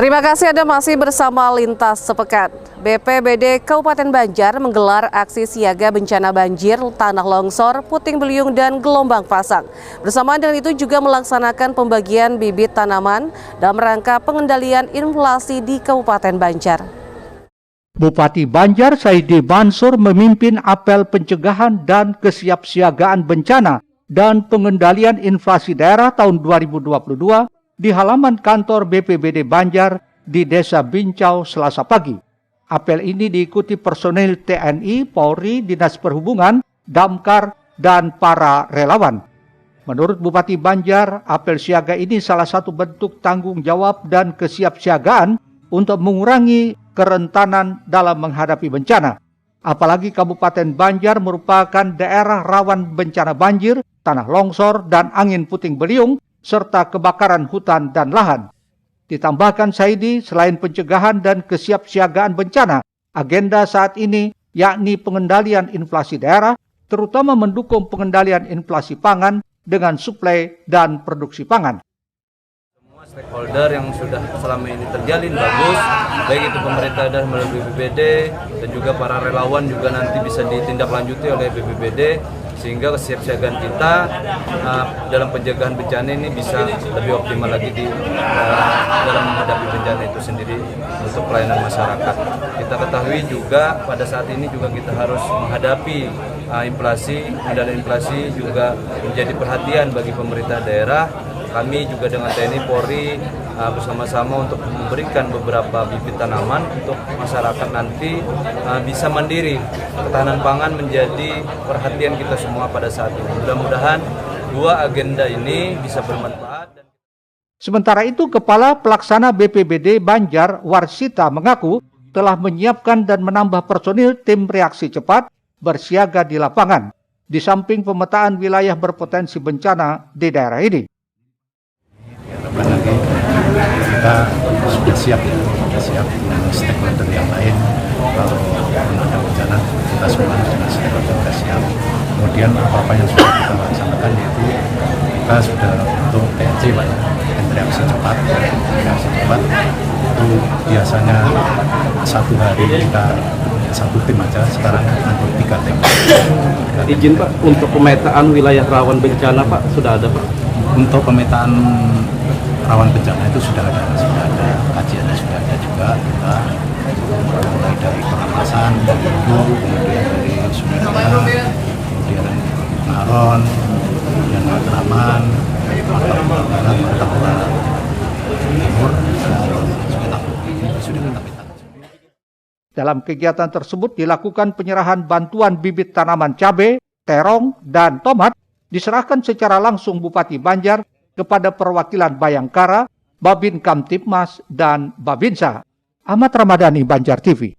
Terima kasih Anda masih bersama Lintas Sepekan. BPBD Kabupaten Banjar menggelar aksi siaga bencana banjir, tanah longsor, puting beliung, dan gelombang pasang. Bersamaan dengan itu juga melaksanakan pembagian bibit tanaman dalam rangka pengendalian inflasi di Kabupaten Banjar. Bupati Banjar Saidi Mansur memimpin apel pencegahan dan kesiapsiagaan bencana dan pengendalian inflasi daerah tahun 2022 di halaman kantor BPBD Banjar di Desa Bincau Selasa pagi. Apel ini diikuti personil TNI, Polri, Dinas Perhubungan, Damkar, dan para relawan. Menurut Bupati Banjar, apel siaga ini salah satu bentuk tanggung jawab dan kesiapsiagaan untuk mengurangi kerentanan dalam menghadapi bencana. Apalagi Kabupaten Banjar merupakan daerah rawan bencana banjir, tanah longsor, dan angin puting beliung, serta kebakaran hutan dan lahan. Ditambahkan Saidi, selain pencegahan dan kesiapsiagaan bencana, agenda saat ini yakni pengendalian inflasi daerah, terutama mendukung pengendalian inflasi pangan dengan suplai dan produksi pangan. Semua stakeholder yang sudah selama ini terjalin bagus, baik itu pemerintah daerah melalui BPBD dan juga para relawan juga nanti bisa ditindaklanjuti oleh BPBD, sehingga kesiapsiagaan kita dalam pencegahan bencana ini bisa lebih optimal lagi dalam menghadapi bencana itu sendiri untuk pelayanan masyarakat. Kita ketahui juga pada saat ini juga kita harus menghadapi inflasi, mengendalikan inflasi juga menjadi perhatian bagi pemerintah daerah. Kami juga dengan TNI Polri bersama-sama untuk memberikan beberapa bibit tanaman untuk masyarakat nanti bisa mandiri. Ketahanan pangan menjadi perhatian kita semua pada saat ini. Mudah-mudahan dua agenda ini bisa bermanfaat. Sementara itu, Kepala Pelaksana BPBD Banjar Warsita mengaku telah menyiapkan dan menambah personil tim reaksi cepat bersiaga di lapangan, di samping pemetaan wilayah berpotensi bencana di daerah ini. Lagi kita sudah siap dengan stakeholder yang lain. Kalau ada bencana, kita semua dengan stakeholder sudah siap. Kemudian apa yang sudah kita laksanakan yaitu kita sudah untuk TNC, tim reaksi cepat. Reaksi cepat itu biasanya satu hari kita satu tim aja, sekarang untuk 3 tim. Izin Pak, untuk pemetaan wilayah rawan bencana Pak sudah ada Pak? Untuk pemetaan rawan bencana itu sudah ada kajiannya sudah ada juga. Kita mulai dari pengawasan, kemudian dari Sumedang, kemudian Ngaron, kemudian Matraman, Martapura Barat, Martapura Timur, dan sudah kita petakan. Dalam kegiatan tersebut dilakukan penyerahan bantuan bibit tanaman cabai, terong, dan tomat diserahkan secara langsung Bupati Banjar kepada perwakilan Bayangkara, Babin Kamtipmas, dan Babinsa. Ahmad Ramadhani, Banjar TV.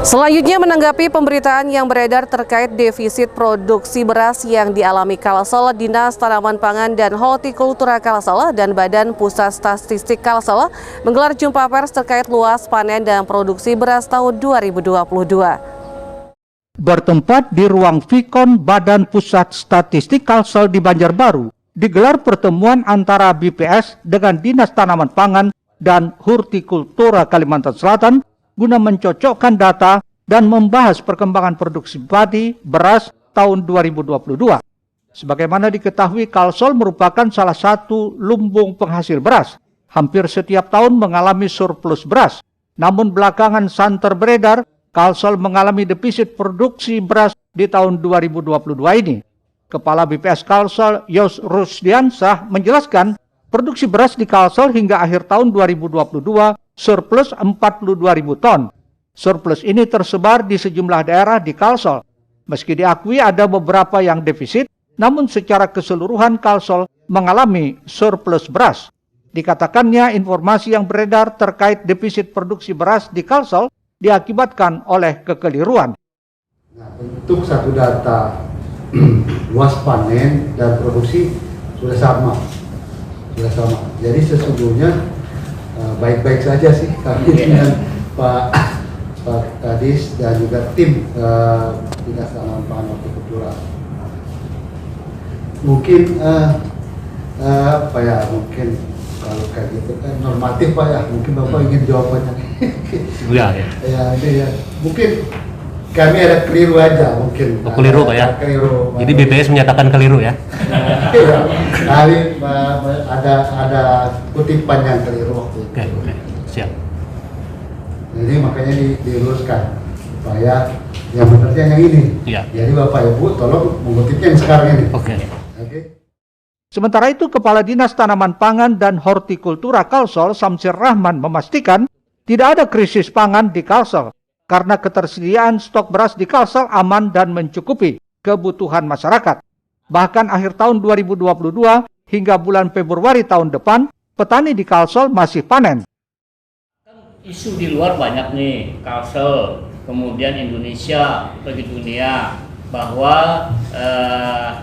Selanjutnya menanggapi pemberitaan yang beredar terkait defisit produksi beras yang dialami Kalsel, Dinas Tanaman Pangan dan Hortikultura Kalsel dan Badan Pusat Statistik Kalsel menggelar jumpa pers terkait luas panen dan produksi beras tahun 2022. Bertempat di ruang Vikon Badan Pusat Statistik Kalsel di Banjarbaru, digelar pertemuan antara BPS dengan Dinas Tanaman Pangan dan Hortikultura Kalimantan Selatan guna mencocokkan data dan membahas perkembangan produksi padi beras tahun 2022. Sebagaimana diketahui, Kalsel merupakan salah satu lumbung penghasil beras. Hampir setiap tahun mengalami surplus beras. Namun belakangan santer beredar, Kalsel mengalami defisit produksi beras di tahun 2022 ini. Kepala BPS Kalsel, Yos Rusdiansah, menjelaskan produksi beras di Kalsel hingga akhir tahun 2022 surplus 42.000 ton. Surplus ini tersebar di sejumlah daerah di Kalsel. Meski diakui ada beberapa yang defisit, namun secara keseluruhan Kalsel mengalami surplus beras. Dikatakannya informasi yang beredar terkait defisit produksi beras di Kalsel diakibatkan oleh kekeliruan. Nah, untuk satu data luas panen dan produksi sudah sama. Jadi sesungguhnya baik-baik saja sih kami dengan Pak Kadis dan juga tim Dinas Tanaman Pangan Hortikultura. Mungkin Apa ya, mungkin kalau kayak gitu kan normatif Pak ya, mungkin Bapak ingin jawabannya. Iya, ya. Ya, ini ya, mungkin kami ada keliru aja mungkin. Oh, keliru Pak ya? Keliru. Jadi BPS menyatakan keliru ya? Iya, kali ada kutipan yang keliru waktu itu. Oke, siap. Jadi makanya diluruskan supaya yang benarnya yang ini. Iya. Jadi Bapak Ibu tolong mengutipnya yang sekarang ini. Oke. Oke. Sementara itu, Kepala Dinas Tanaman Pangan dan Hortikultura Kalsel, Samsir Rahman, memastikan tidak ada krisis pangan di Kalsel karena ketersediaan stok beras di Kalsel aman dan mencukupi kebutuhan masyarakat. Bahkan akhir tahun 2022 hingga bulan Februari tahun depan, petani di Kalsel masih panen. Isu di luar banyak nih, Kalsel, kemudian Indonesia, bagi dunia, bahwa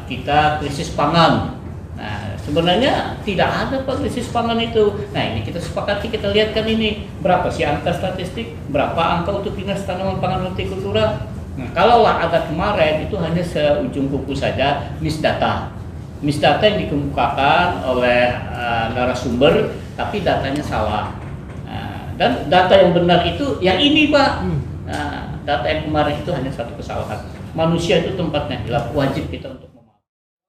kita krisis pangan. Nah, sebenarnya tidak ada Pak krisis pangan itu. Nah, ini kita sepakati, kita lihatkan ini berapa sih angka statistik, berapa angka untuk Dinas Tanaman Pangan Hortikultura. Nah, kalaulah agak kemarin itu hanya seujung kuku saja misdata yang dikemukakan oleh narasumber, tapi datanya salah. Dan data yang benar itu yang ini Pak. Data yang kemarin itu hanya satu kesalahan. Manusia itu tempatnya hilap, wajib kita untuk memahami.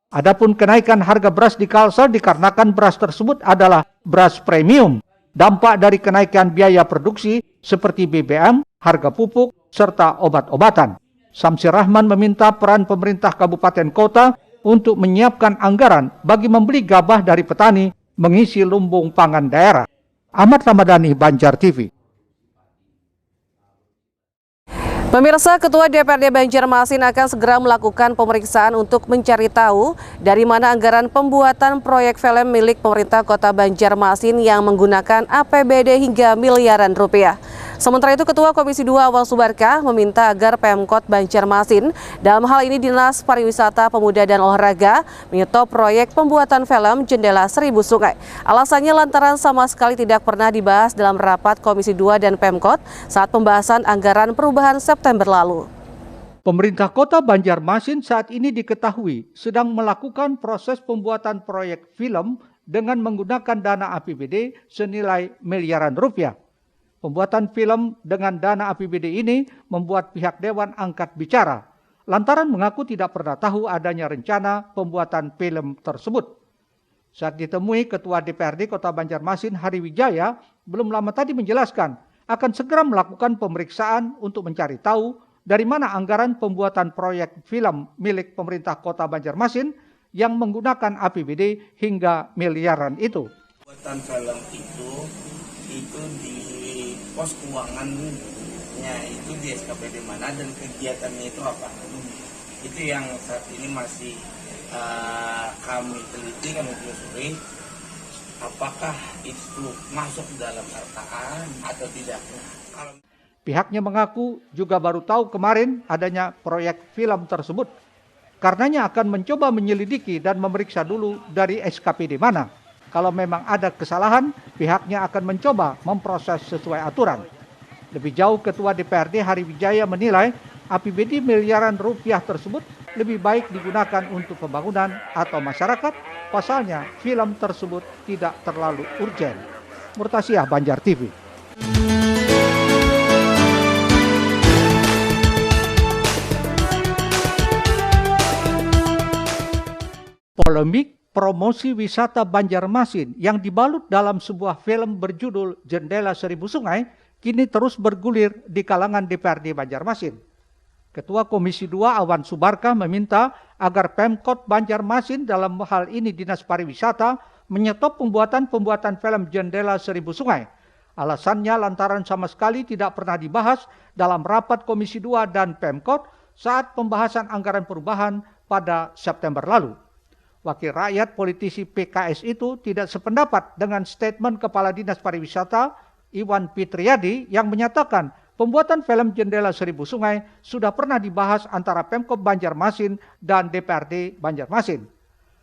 Adapun kenaikan harga beras di Kalsel dikarenakan beras tersebut adalah beras premium. Dampak dari kenaikan biaya produksi seperti BBM, harga pupuk, serta obat-obatan. Samsir Rahman meminta peran pemerintah kabupaten kota untuk menyiapkan anggaran bagi membeli gabah dari petani mengisi lumbung pangan daerah. Ahmad Ramadhani, Banjar TV. Pemirsa, Ketua DPRD Banjarmasin akan segera melakukan pemeriksaan untuk mencari tahu dari mana anggaran pembuatan proyek film milik pemerintah Kota Banjarmasin yang menggunakan APBD hingga miliaran rupiah. Sementara itu, Ketua Komisi 2 Awang Subarkah meminta agar Pemkot Banjarmasin, dalam hal ini Dinas Pariwisata, Pemuda dan Olahraga, menyetop proyek pembuatan film Jendela Seribu Sungai. Alasannya lantaran sama sekali tidak pernah dibahas dalam rapat Komisi 2 dan Pemkot saat pembahasan anggaran perubahan September lalu. Pemerintah Kota Banjarmasin saat ini diketahui sedang melakukan proses pembuatan proyek film dengan menggunakan dana APBD senilai miliaran rupiah. Pembuatan film dengan dana APBD ini membuat pihak Dewan angkat bicara, lantaran mengaku tidak pernah tahu adanya rencana pembuatan film tersebut. Saat ditemui Ketua DPRD Kota Banjarmasin Hari Wijaya, belum lama tadi menjelaskan akan segera melakukan pemeriksaan untuk mencari tahu dari mana anggaran pembuatan proyek film milik pemerintah Kota Banjarmasin yang menggunakan APBD hingga miliaran itu. Pembuatan film itu di pos keuangannya itu di SKPD mana dan kegiatannya itu apa? Itu yang saat ini masih kami teliti, kami telusuri apakah itu masuk dalam RTA atau tidak. Pihaknya mengaku juga baru tahu kemarin adanya proyek film tersebut. Karenanya akan mencoba menyelidiki dan memeriksa dulu dari SKPD mana. Kalau memang ada kesalahan, pihaknya akan mencoba memproses sesuai aturan. Lebih jauh, Ketua DPRD Hari Wijaya menilai APBD miliaran rupiah tersebut lebih baik digunakan untuk pembangunan atau masyarakat. Pasalnya, film tersebut tidak terlalu urgen. Murtasiah, Banjar TV. Polemik promosi wisata Banjarmasin yang dibalut dalam sebuah film berjudul Jendela Seribu Sungai kini terus bergulir di kalangan DPRD Banjarmasin. Ketua Komisi 2 Awan Subarkah meminta agar Pemkot Banjarmasin, dalam hal ini Dinas Pariwisata, menyetop pembuatan film Jendela Seribu Sungai. Alasannya lantaran sama sekali tidak pernah dibahas dalam rapat Komisi 2 dan Pemkot saat pembahasan anggaran perubahan pada September lalu. Wakil rakyat politisi PKS itu tidak sependapat dengan statement Kepala Dinas Pariwisata Iwan Fitriadi yang menyatakan pembuatan film Jendela Seribu Sungai sudah pernah dibahas antara Pemkot Banjarmasin dan DPRD Banjarmasin.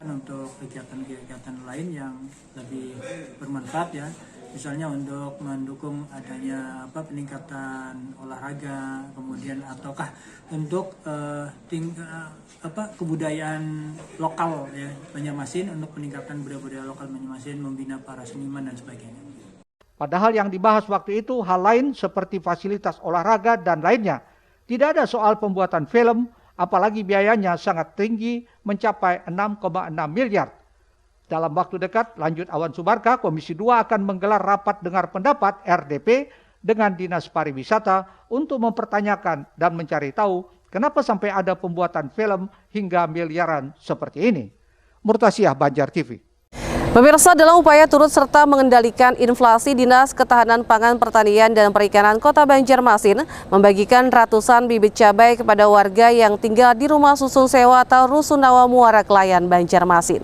Untuk kegiatan-kegiatan lain yang lebih bermanfaat ya, misalnya untuk mendukung adanya peningkatan olahraga, kemudian ataukah untuk kebudayaan lokal ya Banjarmasin, untuk peningkatan budaya lokal Banjarmasin, membina para seniman dan sebagainya. Padahal yang dibahas waktu itu hal lain seperti fasilitas olahraga dan lainnya. Tidak ada soal pembuatan film, apalagi biayanya sangat tinggi mencapai 6,6 miliar. Dalam waktu dekat, lanjut Awan Subarka, Komisi 2 akan menggelar rapat dengar pendapat RDP dengan Dinas Pariwisata untuk mempertanyakan dan mencari tahu kenapa sampai ada pembuatan film hingga miliaran seperti ini. Murtasiah, Banjar TV. Pemirsa, dalam upaya turut serta mengendalikan inflasi, Dinas Ketahanan Pangan, Pertanian, dan Perikanan Kota Banjarmasin membagikan ratusan bibit cabai kepada warga yang tinggal di rumah susun sewa atau Rusunawa Muara Klayan, Banjarmasin.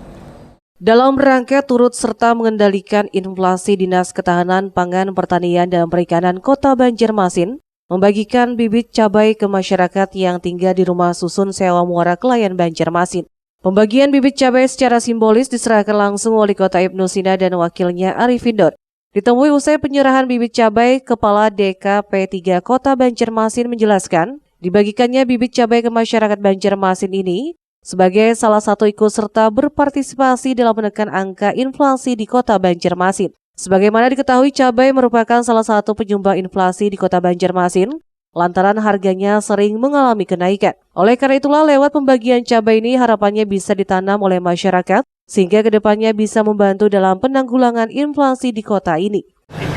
Dalam rangka turut serta mengendalikan inflasi, Dinas Ketahanan Pangan, Pertanian, dan Perikanan Kota Banjarmasin membagikan bibit cabai ke masyarakat yang tinggal di rumah susun sewa Muara Klayan, Banjarmasin. Pembagian bibit cabai secara simbolis diserahkan langsung Wali Kota Ibnu Sina dan wakilnya Arifin Dor. Ditemui usai penyerahan bibit cabai, Kepala DKP3 Kota Banjarmasin menjelaskan, dibagikannya bibit cabai ke masyarakat Banjarmasin ini sebagai salah satu ikut serta berpartisipasi dalam menekan angka inflasi di Kota Banjarmasin. Sebagaimana diketahui, cabai merupakan salah satu penyumbang inflasi di Kota Banjarmasin, lantaran harganya sering mengalami kenaikan. Oleh karena itulah, lewat pembagian cabai ini harapannya bisa ditanam oleh masyarakat, sehingga kedepannya bisa membantu dalam penanggulangan inflasi di kota ini.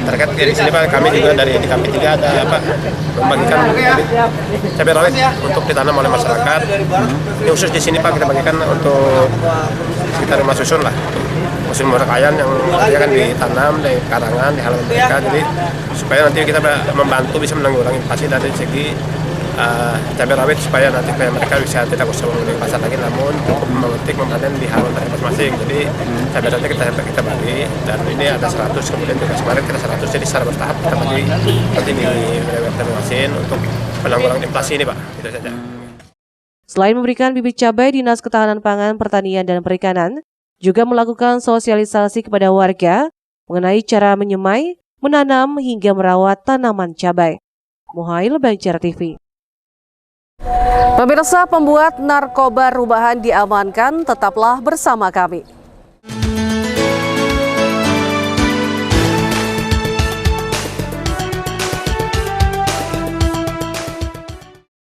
Terkait dari sini Pak, kami juga dari DKP3 ada membagikan cabai rawit untuk ditanam oleh masyarakat. Ini khusus di sini Pak, kita bagikan untuk sekitar 5 susun lah. Musim Muara Klayan yang akan ditanam di karangan, di halaman mereka, jadi supaya nanti kita membantu bisa menanggulangi inflasi dari segi cabai rawit, supaya nanti mereka bisa tidak usah membeli pasar lagi, namun cukup memetik, memanen di halaman mereka masing-masing. Jadi cabai rawitnya kita bagi, dan ini ada 100, kemudian juga kemarin kita 100, jadi secara bertahap kita bagi nanti di wilayah masing-masing untuk penanggulangan inflasi ini Pak, itu saja. Selain memberikan bibit cabai, Dinas Ketahanan Pangan, Pertanian, dan Perikanan juga melakukan sosialisasi kepada warga mengenai cara menyemai, menanam, hingga merawat tanaman cabai. Muhail, Banjar TV. Pemirsa, pembuat narkoba rubahan diamankan, tetaplah bersama kami.